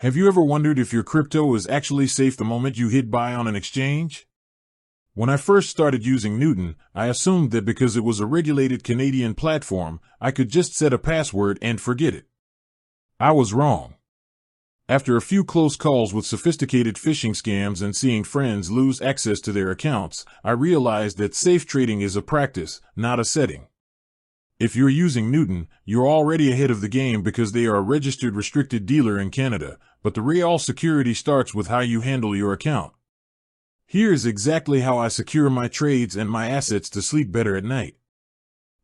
Have you ever wondered if your crypto is actually safe the moment you hit buy on an exchange? When I first started using Newton, I assumed that because it was a regulated Canadian platform, I could just set a password and forget it. I was wrong. After a few close calls with sophisticated phishing scams and seeing friends lose access to their accounts, I realized that safe trading is a practice, not a setting. If you're using Newton, you're already ahead of the game because they are a registered restricted dealer in Canada, but the real security starts with how you handle your account. Here's exactly how I secure my trades and my assets to sleep better at night.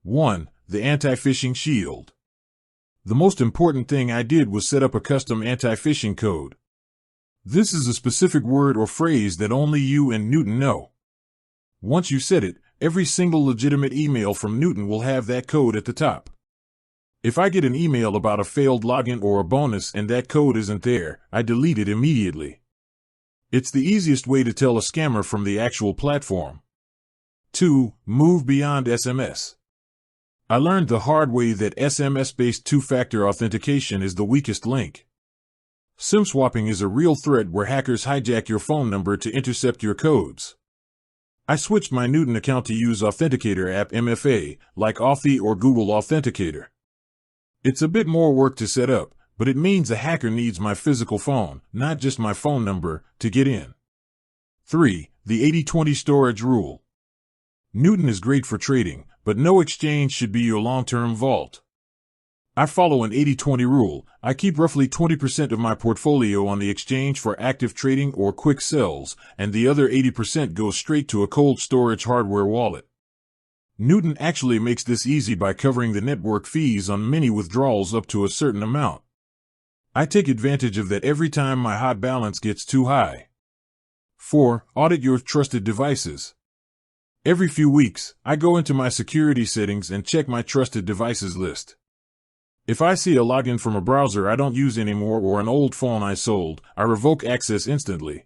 1. The Anti-Phishing Shield. The most important thing I did was set up a custom anti-phishing code. This is a specific word or phrase that only you and Newton know. Once you set it, every single legitimate email from Newton will have that code at the top. If I get an email about a failed login or a bonus and that code isn't there, I delete it immediately. It's the easiest way to tell a scammer from the actual platform. 2. Move beyond SMS. I learned the hard way that SMS-based two-factor authentication is the weakest link. SIM swapping is a real threat where hackers hijack your phone number to intercept your codes. I switched my Newton account to use Authenticator app MFA, like Authy or Google Authenticator. It's a bit more work to set up, but it means a hacker needs my physical phone, not just my phone number, to get in. 3. The 80-20 storage rule. Newton is great for trading, but no exchange should be your long-term vault. I follow an 80-20 rule. I keep roughly 20% of my portfolio on the exchange for active trading or quick sells, and the other 80% goes straight to a cold storage hardware wallet. Newton actually makes this easy by covering the network fees on many withdrawals up to a certain amount. I take advantage of that every time my hot balance gets too high. 4. Audit your trusted devices. Every few weeks, I go into my security settings and check my trusted devices list. If I see a login from a browser I don't use anymore or an old phone I sold, I revoke access instantly.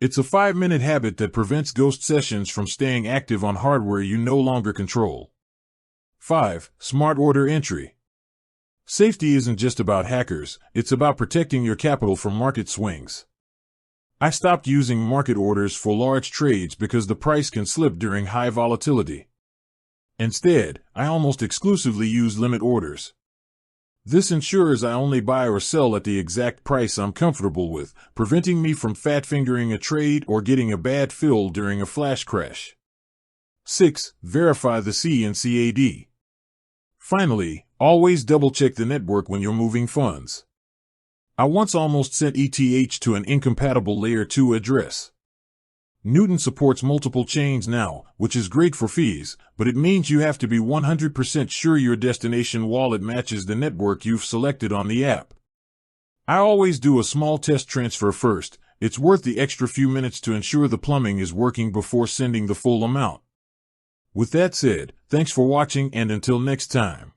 It's a 5-minute habit that prevents ghost sessions from staying active on hardware you no longer control. 5. Smart order entry. Safety isn't just about hackers, it's about protecting your capital from market swings. I stopped using market orders for large trades because the price can slip during high volatility. Instead, I almost exclusively use limit orders. This ensures I only buy or sell at the exact price I'm comfortable with, preventing me from fat-fingering a trade or getting a bad fill during a flash crash. 6. Verify the C and CAD. Finally, always double-check the network when you're moving funds. I once almost sent ETH to an incompatible Layer 2 address. Newton supports multiple chains now, which is great for fees, but it means you have to be 100% sure your destination wallet matches the network you've selected on the app. I always do a small test transfer first. It's worth the extra few minutes to ensure the plumbing is working before sending the full amount. With that said, thanks for watching and until next time.